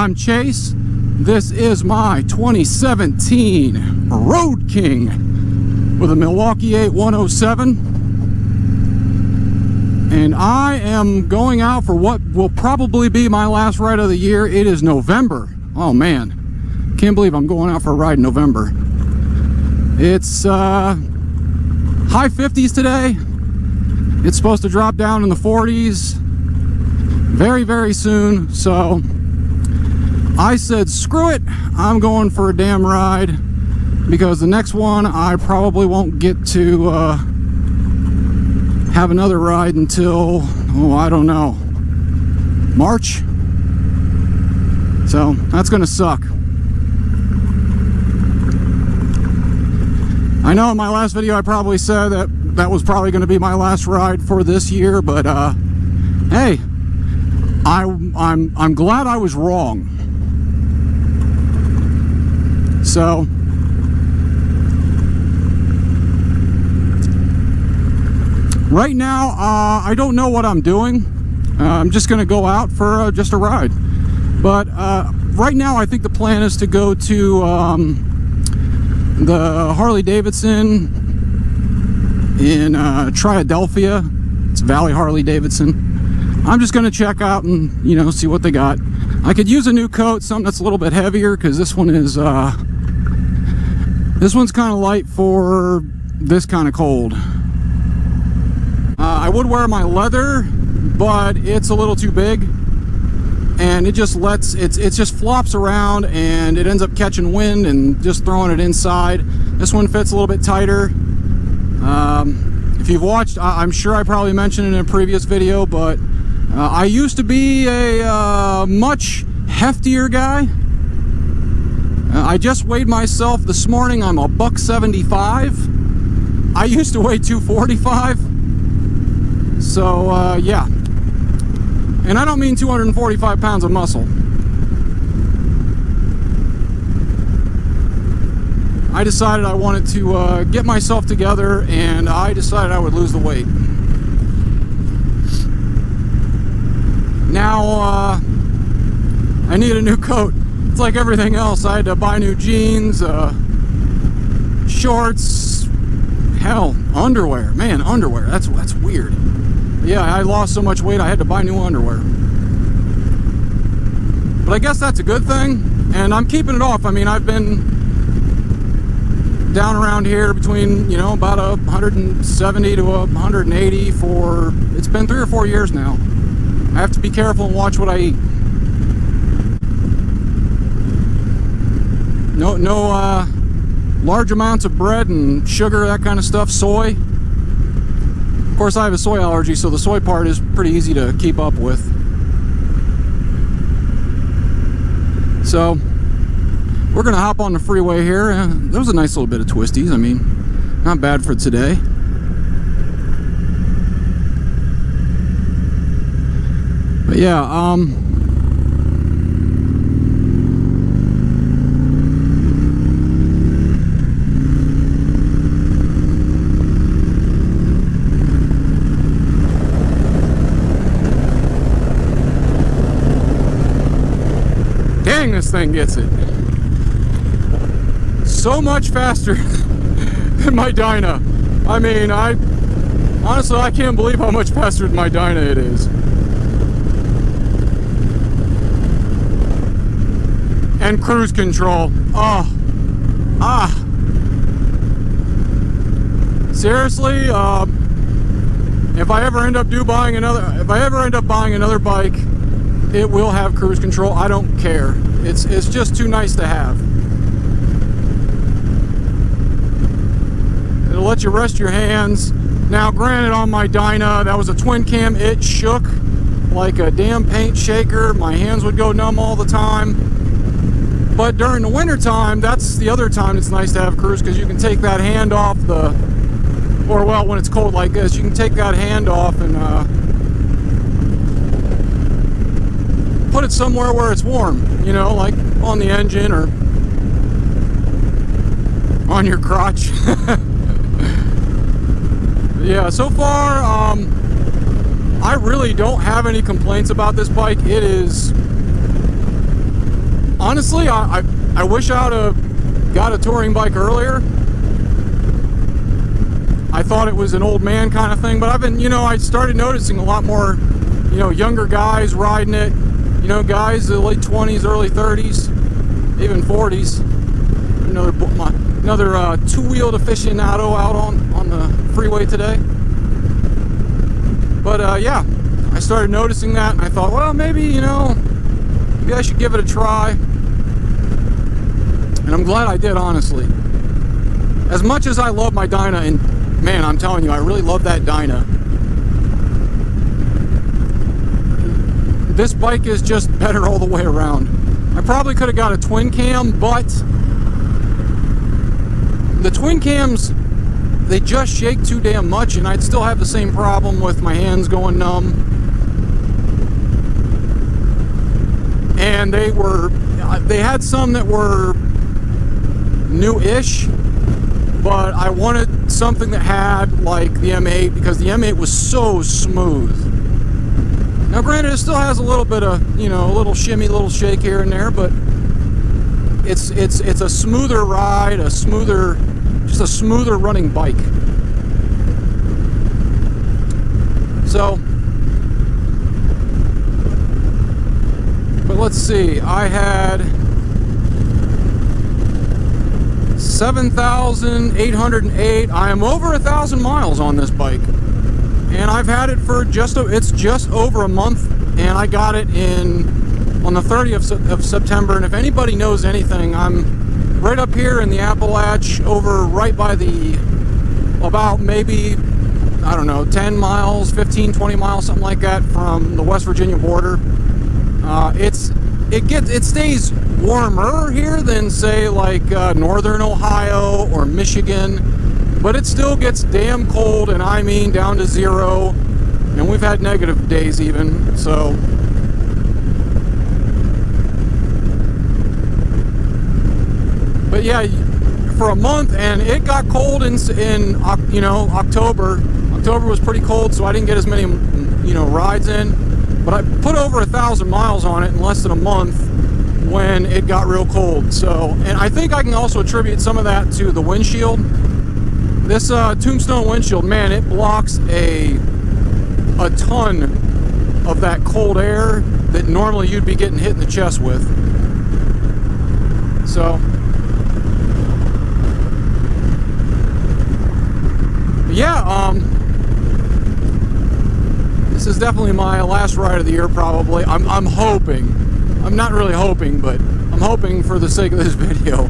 I'm Chase. This is my 2017 Road King with a Milwaukee-Eight 107. And I am going out for what will probably be my last ride of the year. It is November. Oh man, can't believe I'm going out for a ride in November. It's high 50s today. It's supposed to drop down in the 40s very, very soon. So I said, screw it. I'm going for a damn ride, because the next one I probably won't get to have another ride until, oh, I don't know, March. So that's gonna suck. I know in my last video I probably said that was probably going to be my last ride for this year, but hey, I'm glad I was wrong. So right now I don't know what I'm doing. I'm just going to go out for just a ride. But right now I think the plan is to go to the Harley-Davidson in Triadelphia. It's Valley Harley-Davidson. I'm just going to check out and, you know, see what they got. I could use a new coat, something that's a little bit heavier, because this one is this one's kind of light for this kind of cold. I would wear my leather, but it's a little too big, and it just lets it just flops around and it ends up catching wind and just throwing it inside. This one fits a little bit tighter. If you've watched, I'm sure I probably mentioned it in a previous video, but I used to be a much heftier guy. I just weighed myself this morning. I'm a $175. I used to weigh 245. So yeah. And I don't mean 245 pounds of muscle. I decided I wanted to get myself together, and I decided I would lose the weight. Now, I need a new coat. It's like everything else. I had to buy new jeans, shorts, hell, underwear. Man, underwear, that's weird. Yeah, I lost so much weight I had to buy new underwear. But I guess that's a good thing, and I'm keeping it off. I mean, I've been down around here between, you know, about 170 to 180 for, it's been 3 or 4 years now. I have to be careful and watch what I eat. No large amounts of bread and sugar, that kind of stuff. Soy. Of course, I have a soy allergy, so the soy part is pretty easy to keep up with. So we're gonna hop on the freeway here. There was a nice little bit of twisties. I mean, not bad for today. But yeah, dang, this thing gets it. So much faster than my Dyna. I mean, honestly, I can't believe how much faster than my Dyna it is. And cruise control. Oh, seriously, if I ever end up buying another bike, it will have cruise control. I don't care. It's just too nice to have. It'll let you rest your hands. Now, granted, on my Dyna, that was a twin cam. It shook like a damn paint shaker. My hands would go numb all the time. But during the winter time, that's the other time it's nice to have cruise, because you can take that hand off or well, when it's cold like this, you can take that hand off and put it somewhere where it's warm, you know, like on the engine or on your crotch. Yeah, so far, I really don't have any complaints about this bike. It is honestly, I wish I would have got a touring bike earlier. I thought it was an old man kind of thing, but I've been, I started noticing a lot more, younger guys riding it, guys in the late 20s, early 30s, even 40s. Another two-wheeled aficionado out on the freeway today. But yeah, I started noticing that, and I thought, well, maybe I should give it a try. And I'm glad I did, honestly. As much as I love my Dyna, and man, I'm telling you, I really love that Dyna. This bike is just better all the way around. I probably could have got a twin cam, but the twin cams, they just shake too damn much, and I'd still have the same problem with my hands going numb. And they had some that were new-ish, but I wanted something that had like the M8, because the M8 was so smooth. Now granted, it still has a little bit of, a little shimmy, little shake here and there, but it's a smoother ride, just a smoother running bike. So, but let's see, I had 7,808. I am over 1,000 miles on this bike, and I've had it for it's just over a month, and I got it on the 30th of September. And if anybody knows anything, I'm right up here in the Appalach, over right by about maybe, I don't know, 10 miles, 15, 20 miles, something like that from the West Virginia border. It stays warmer here than, say, like northern Ohio or Michigan, but it still gets damn cold, and I mean down to 0, and we've had negative days even. So but yeah, for a month, and it got cold in October. October was pretty cold, so I didn't get as many rides in, but I put over 1,000 miles on it in less than a month when it got real cold. So, and I think I can also attribute some of that to the windshield. This Tombstone windshield, man, it blocks a ton of that cold air that normally you'd be getting hit in the chest with. So yeah, this is definitely my last ride of the year, probably. I'm hoping. I'm not really hoping, but I'm hoping for the sake of this video,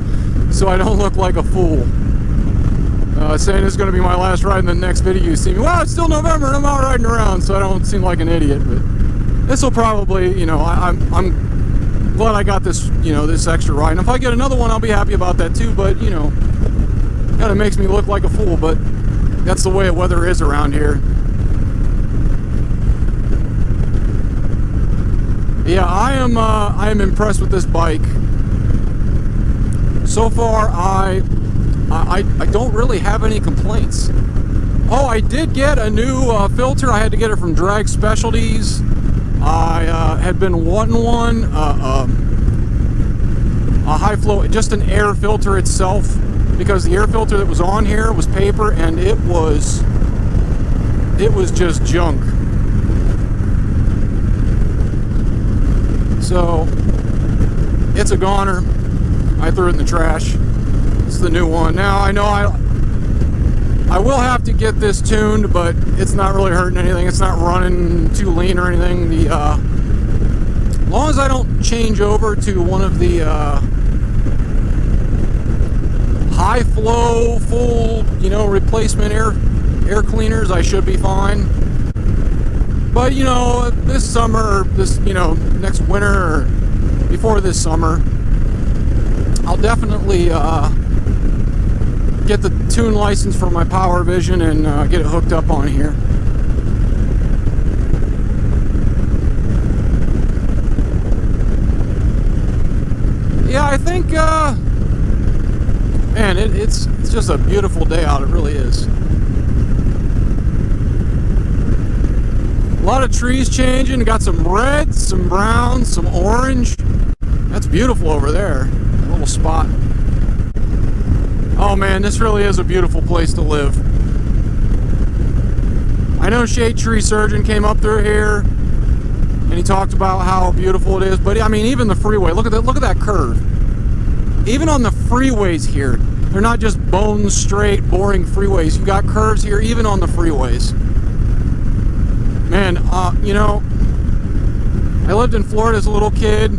so I don't look like a fool. Saying it's going to be my last ride, in the next video you see me, well, it's still November and I'm out riding around, so I don't seem like an idiot. But this will probably, I'm glad I got this, this extra ride. And if I get another one, I'll be happy about that too. But kind of makes me look like a fool, but that's the way the weather is around here. Yeah, I am impressed with this bike. So far, I don't really have any complaints. Oh, I did get a new filter. I had to get it from Drag Specialties. I had been wanting one, a high flow, just an air filter itself, because the air filter that was on here was paper, and it was just junk. So it's a goner. I threw it in the trash. It's the new one. Now I know I will have to get this tuned, but it's not really hurting anything. It's not running too lean or anything. As long as I don't change over to one of the high flow, full, replacement air cleaners, I should be fine. But this summer, next winter, or before this summer, I'll definitely get the tune license for my Power Vision and get it hooked up on here. Yeah, I think, man, it's just a beautiful day out. It really is. A lot of trees changing. Got some red, some brown, some orange. That's beautiful over there. A little spot. Oh man, this really is a beautiful place to live. I know Shade Tree Surgeon came up through here and he talked about how beautiful it is, but I mean, even the freeway, look at that curve. Even on the freeways here, they're not just bone straight, boring freeways. You got curves here, even on the freeways. Man, you know, I lived in Florida as a little kid,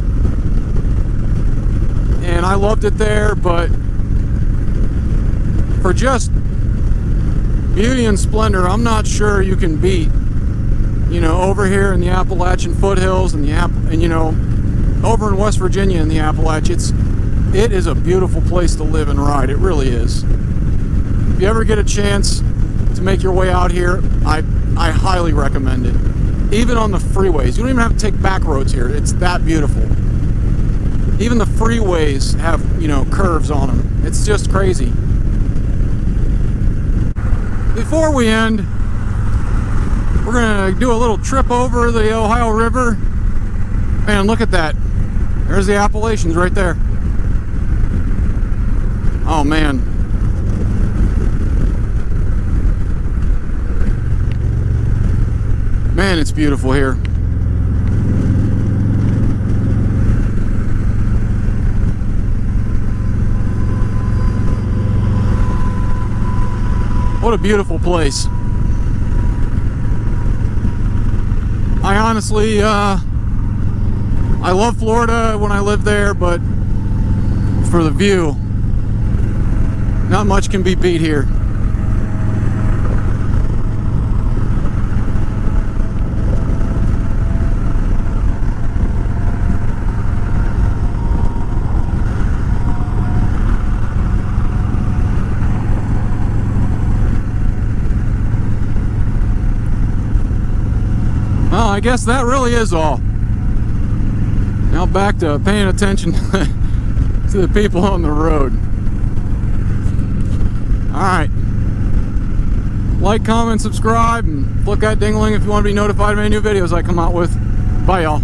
and I loved it there, but for just beauty and splendor, I'm not sure you can beat, you know, over here in the Appalachian foothills and you know, over in West Virginia in the Appalachians. It is a beautiful place to live and ride. It really is. If you ever get a chance to make your way out here, I highly recommend it. Even on the freeways. You don't even have to take back roads here. It's that beautiful. Even the freeways have, you know, curves on them. It's just crazy. Before we end, we're going to do a little trip over the Ohio River. Man, look at that. There's the Appalachians right there. Oh man. Man, it's beautiful here. What a beautiful place. I honestly, I love Florida when I lived there, but for the view, not much can be beat here. Well, I guess that really is all. Now back to paying attention to the people on the road. Alright. Like, comment, subscribe, and click that ding-a-ling if you want to be notified of any new videos I come out with. Bye, y'all.